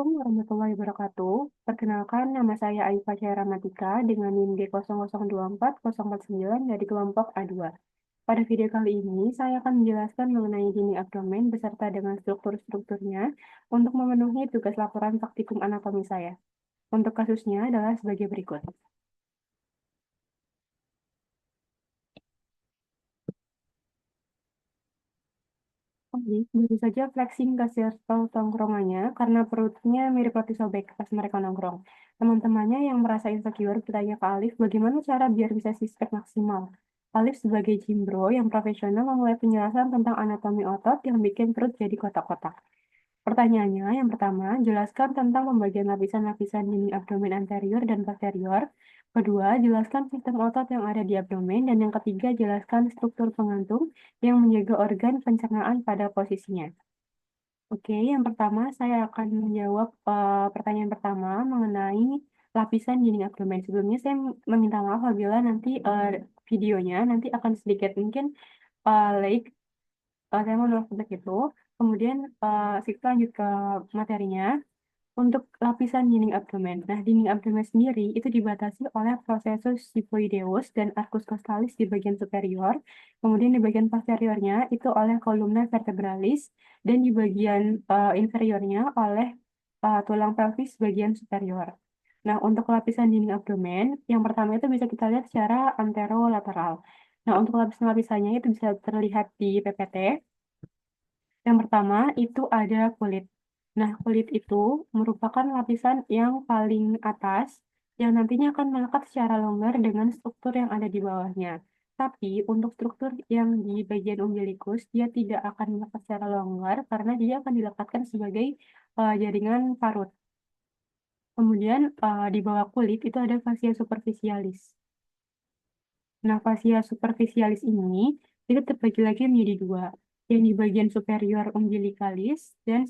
Assalamualaikum warahmatullahi wabarakatuh. Perkenalkan, nama saya Aifa Chairamatika dengan NIM D0024-049 dari kelompok A2. Pada video kali ini, saya akan menjelaskan mengenai dinding abdomen beserta dengan struktur-strukturnya untuk memenuhi tugas laporan praktikum anatomi saya. Untuk kasusnya adalah sebagai berikut. Oke, baru saja flexing kasir tol tongkrongannya karena perutnya mirip roti sobek pas mereka nongkrong. Teman-temannya yang merasa insecure bertanya ke Alif bagaimana cara biar bisa six pack maksimal. Alif sebagai jimbro yang profesional memulai penjelasan tentang anatomi otot yang bikin perut jadi kotak-kotak. Pertanyaannya, yang pertama, jelaskan tentang pembagian lapisan-lapisan dinding abdomen anterior dan posterior. Kedua, jelaskan sistem otot yang ada di abdomen. Dan yang ketiga, jelaskan struktur pengantung yang menjaga organ pencernaan pada posisinya. Oke, yang pertama saya akan menjawab pertanyaan pertama mengenai lapisan dinding abdomen. Sebelumnya saya meminta maaf apabila nanti videonya nanti akan sedikit mungkin like. Saya mau nulis untuk itu. Kemudian kita lanjut ke materinya. Untuk lapisan dinding abdomen. Nah, dinding abdomen sendiri itu dibatasi oleh processus xiphoideus dan arcus costalis di bagian superior. Kemudian di bagian posteriornya itu oleh columna vertebralis dan di bagian inferiornya oleh tulang pelvis bagian superior. Nah, untuk lapisan dinding abdomen, yang pertama itu bisa kita lihat secara anterolateral. Nah, untuk lapisan-lapisannya itu bisa terlihat di PPT. Yang pertama itu ada kulit. Nah, kulit itu merupakan lapisan yang paling atas yang nantinya akan melekat secara longgar dengan struktur yang ada di bawahnya. Tapi untuk struktur yang di bagian umbilikus, dia tidak akan melekat secara longgar karena dia akan dilekatkan sebagai jaringan parut. Kemudian di bawah kulit itu ada fascia superficialis. Nah, fascia superficialis ini itu terbagi lagi menjadi dua, yang di bagian superior umbilicalis dan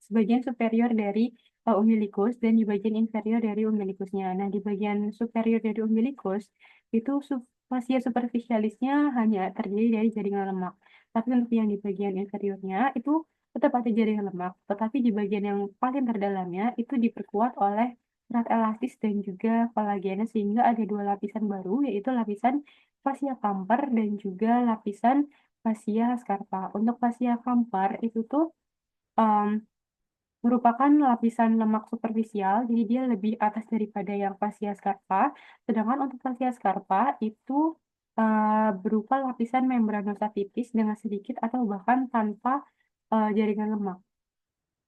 sebagian superior dari umbilicus dan di bagian inferior dari umbilicusnya. Nah, di bagian superior dari umbilicus itu fascia superficialisnya hanya terdiri dari jaringan lemak. Tapi untuk yang di bagian inferiornya itu tetap ada jaringan lemak, tetapi di bagian yang paling terdalamnya itu diperkuat oleh serat elastis dan juga kolagen sehingga ada dua lapisan baru yaitu lapisan fascia kamper dan juga lapisan fascia scarpa. Untuk fascia kamper itu tuh em, merupakan lapisan lemak superficial, jadi dia lebih atas daripada yang fascia scarpa. Sedangkan untuk fascia scarpa itu berupa lapisan membranosa tipis dengan sedikit atau bahkan tanpa jaringan lemak.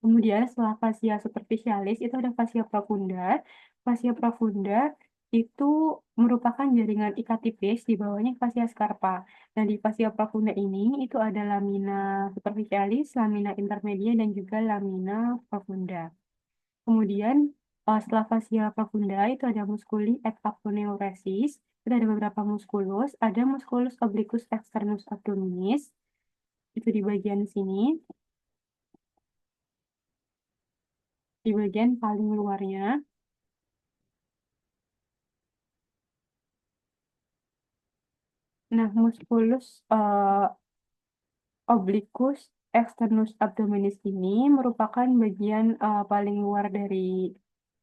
Kemudian setelah fascia superficialis itu ada fascia profunda. Fascia profunda itu merupakan jaringan ikat tipis di bawahnya fascia scarpa. Nah, di fascia profunda ini itu ada lamina superficialis, lamina intermedia, dan juga lamina profunda. Kemudian setelah fascia profunda itu ada musculi et aponeurosis. Itu ada beberapa muskulus. Ada musculus obliquus externus abdominis. Itu di bagian sini. Di bagian paling luarnya. Nah, musculus obliquus externus abdominis ini merupakan bagian paling luar dari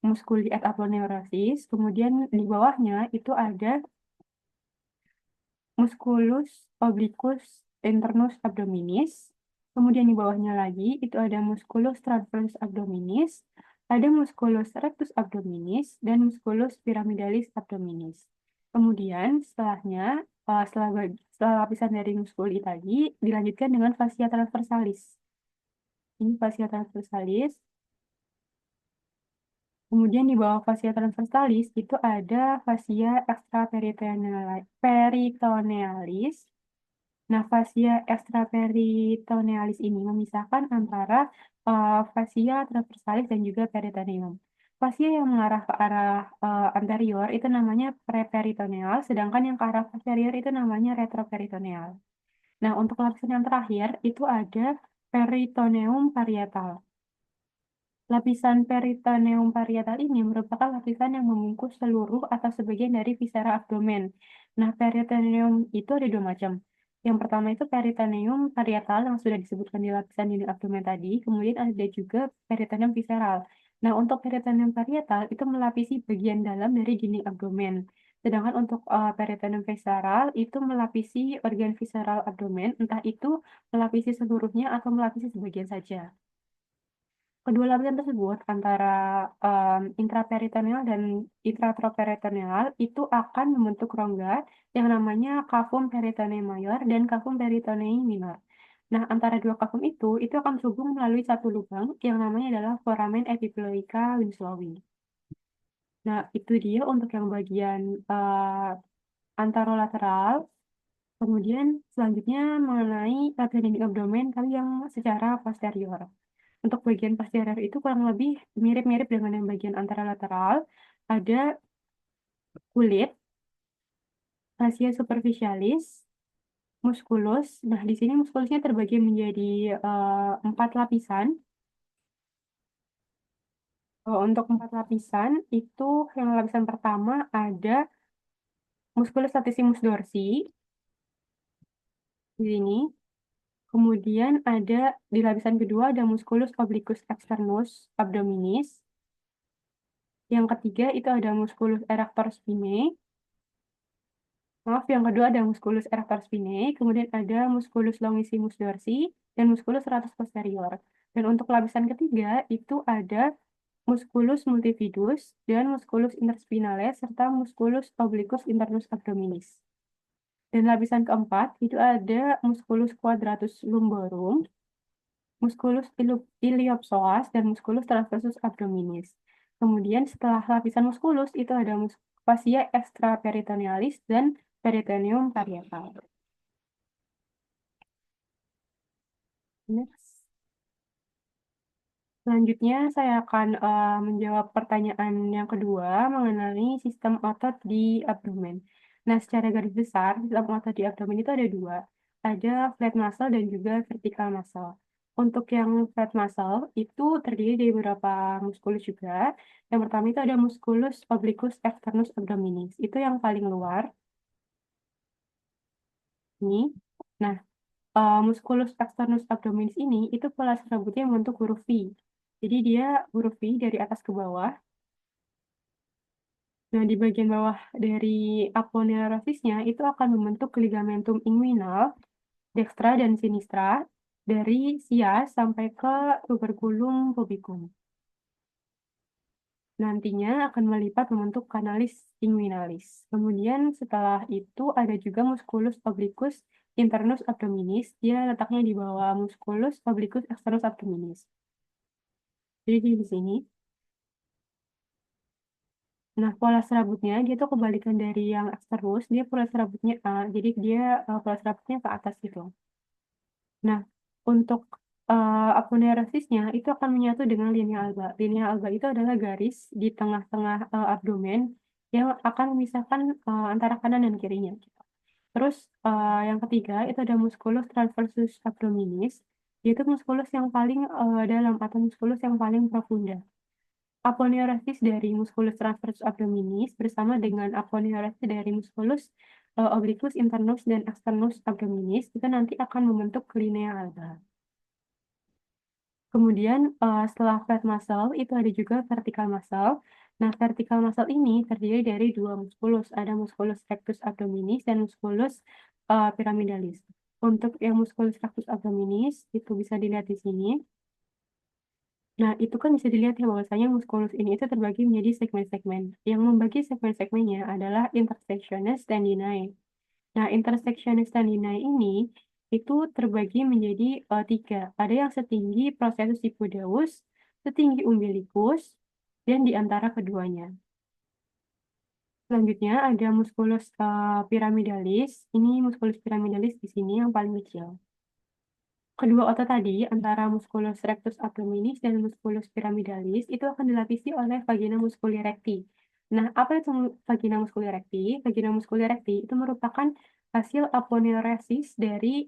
musculi et aponeurosis. Kemudian di bawahnya itu ada musculus obliquus internus abdominis. Kemudian di bawahnya lagi itu ada musculus transversus abdominis, ada musculus rectus abdominis, dan musculus pyramidalis abdominis. Kemudian setelahnya, setelah lapisan dari muskuli tadi, dilanjutkan dengan fascia transversalis. Ini fascia transversalis. Kemudian di bawah fascia transversalis itu ada fascia extraperitonealis. Nah, fascia extraperitonealis ini memisahkan antara fascia transversalis dan juga peritoneum. Fascia yang mengarah ke arah anterior itu namanya preperitoneal, sedangkan yang ke arah posterior itu namanya retroperitoneal. Nah, untuk lapisan yang terakhir itu ada peritoneum parietal. Lapisan peritoneum parietal ini merupakan lapisan yang membungkus seluruh atau sebagian dari viscera abdomen. Nah, peritoneum itu ada dua macam. Yang pertama itu peritoneum parietal yang sudah disebutkan di lapisan dinding abdomen tadi. Kemudian ada juga peritoneum visceral. Nah, untuk peritoneum parietal itu melapisi bagian dalam dari dinding abdomen. Sedangkan untuk peritoneum visceral itu melapisi organ visceral abdomen, entah itu melapisi seluruhnya atau melapisi sebagian saja. Kedua lapisan tersebut antara intraperitoneal dan intratroperitoneal itu akan membentuk rongga yang namanya cavum peritonei mayor dan cavum peritonei minor. Nah, antara dua cavum itu akan terhubung melalui satu lubang yang namanya adalah foramen epiploica winslowi. Nah, itu dia untuk yang bagian anterolateral. Kemudian selanjutnya mengenai lapisan dinding abdomen tapi yang secara posterior. Untuk bagian posterior itu kurang lebih mirip-mirip dengan yang bagian anterolateral. Ada kulit, fascia superficialis, musculus. Nah, di sini muskulusnya terbagi menjadi 4 lapisan. Untuk 4 lapisan itu yang lapisan pertama ada musculus latissimus dorsi di sini. Kemudian ada di lapisan kedua ada musculus obliquus externus abdominis. Yang ketiga itu ada musculus erector spinae. Maaf, yang kedua ada musculus erector spinae, kemudian ada musculus longissimus dorsi, dan musculus serratus posterior. Dan untuk lapisan ketiga itu ada musculus multifidus dan musculus interspinales serta musculus obliquus internus abdominis. Dan lapisan keempat itu ada musculus quadratus lumborum, musculus iliopsoas, dan musculus transversus abdominis. Kemudian setelah lapisan musculus itu ada fascia extraperitonealis dan peritoneum parietal. Next. Selanjutnya saya akan menjawab pertanyaan yang kedua mengenai sistem otot di abdomen. Nah, secara garis besar, sistem otot di abdomen itu ada dua. Ada flat muscle dan juga vertical muscle. Untuk yang flat muscle itu terdiri dari beberapa muskulus juga. Yang pertama itu ada musculus obliquus externus abdominis. Itu yang paling luar. Ini. Nah, musculus externus abdominis ini itu pola rambutnya membentuk huruf V. Jadi dia huruf V dari atas ke bawah. Nah, di bagian bawah dari aponeurosis-nya itu akan membentuk ligamentum inguinal, dextra dan sinistra dari sias sampai ke tuberculum pubicum. Nantinya akan melipat membentuk canalis inguinalis. Kemudian setelah itu ada juga musculus obliquus internus abdominis. Dia letaknya di bawah musculus obliquus externus abdominis. Jadi di sini. Nah, pola serabutnya dia tuh kebalikan dari yang eksterus. Dia pola serabutnya A, jadi dia pola serabutnya ke atas gitu. Nah, untuk aponeurosisnya itu akan menyatu dengan linea alba. Linea alba itu adalah garis di tengah-tengah abdomen yang akan memisahkan antara kanan dan kirinya. Gitu. Terus yang ketiga itu ada musculus transversus abdominis, yaitu musculus yang paling dalam atau musculus yang paling profunda. Aponeurosis dari musculus transversus abdominis bersama dengan aponeurosis dari musculus obliquus internus dan externus abdominis itu nanti akan membentuk linea alba. Kemudian setelah flat muscle itu ada juga vertical muscle. Nah, vertical muscle ini terdiri dari dua musculus. Ada musculus rectus abdominis dan musculus pyramidalis. Untuk yang musculus rectus abdominis itu bisa dilihat di sini. Nah, itu kan bisa dilihat ya bahwasanya musculus ini itu terbagi menjadi segmen-segmen. Yang membagi segmen-segmennya adalah intersectiones tendinae. Nah, intersectiones tendinae ini itu terbagi menjadi 3. Ada yang setinggi processus hipodaus, setinggi umbilicus, dan di antara keduanya. Selanjutnya ada musculus pyramidalis. Ini musculus pyramidalis di sini yang paling kecil. Kedua otot tadi, antara musculus rectus abdominis dan musculus pyramidalis, itu akan dilapisi oleh vagina musculi recti. Nah, apa itu vagina musculi recti? Vagina musculi recti itu merupakan hasil aponeurosis dari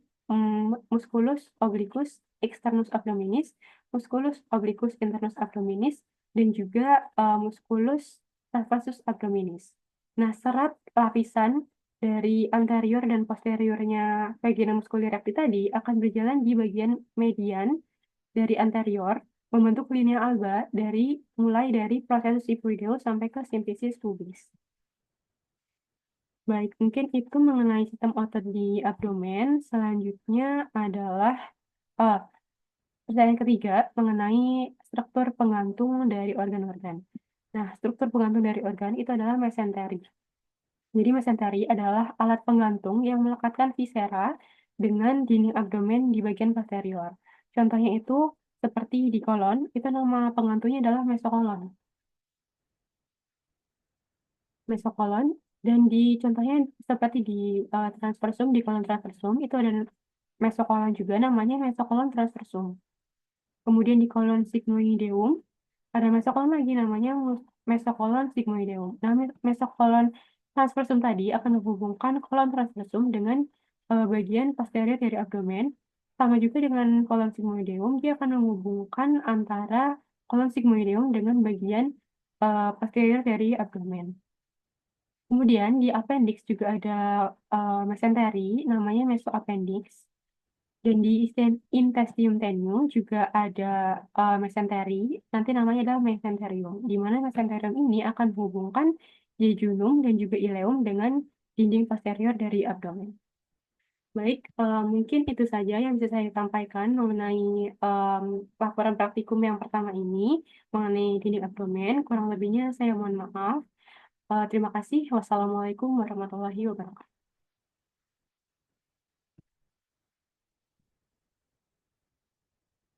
musculus obliquus externus abdominis, musculus obliquus internus abdominis, dan juga musculus transversus abdominis. Nah, serat lapisan dari anterior dan posteriornya vagina musculi recti tadi akan berjalan di bagian median dari anterior, membentuk linea alba mulai dari proses sifoideo sampai ke sintesis pubis. Baik, mungkin itu mengenai sistem otot di abdomen. Selanjutnya adalah eh, pertanyaan ketiga mengenai struktur penggantung dari organ-organ. Nah, struktur penggantung dari organ itu adalah mesenteri. Jadi mesenteri adalah alat penggantung yang melekatkan viscera dengan dinding abdomen di bagian posterior. Contohnya itu seperti di kolon, itu nama pengantungnya adalah mesokolon. Mesokolon dan di contohnya seperti di transversum, di kolon transversum itu ada mesokolon juga namanya mesokolon transversum. Kemudian di kolon sigmoideum ada mesokolon lagi namanya mesokolon sigmoideum. Nah, mesokolon transversum tadi akan menghubungkan kolon transversum dengan bagian posterior dari abdomen. Sama juga dengan kolon sigmoideum, dia akan menghubungkan antara kolon sigmoideum dengan bagian posterior dari abdomen. Kemudian di appendix juga ada mesenteri, namanya mesoappendix. Dan di intestinium tenue juga ada mesenteri, nanti namanya adalah mesenterium. Di mana mesenterium ini akan menghubungkan jejunum dan juga ileum dengan dinding posterior dari abdomen. Baik, mungkin itu saja yang bisa saya sampaikan mengenai laporan praktikum yang pertama ini, mengenai dinding abdomen. Kurang lebihnya saya mohon maaf. Terima kasih. Wassalamualaikum warahmatullahi wabarakatuh.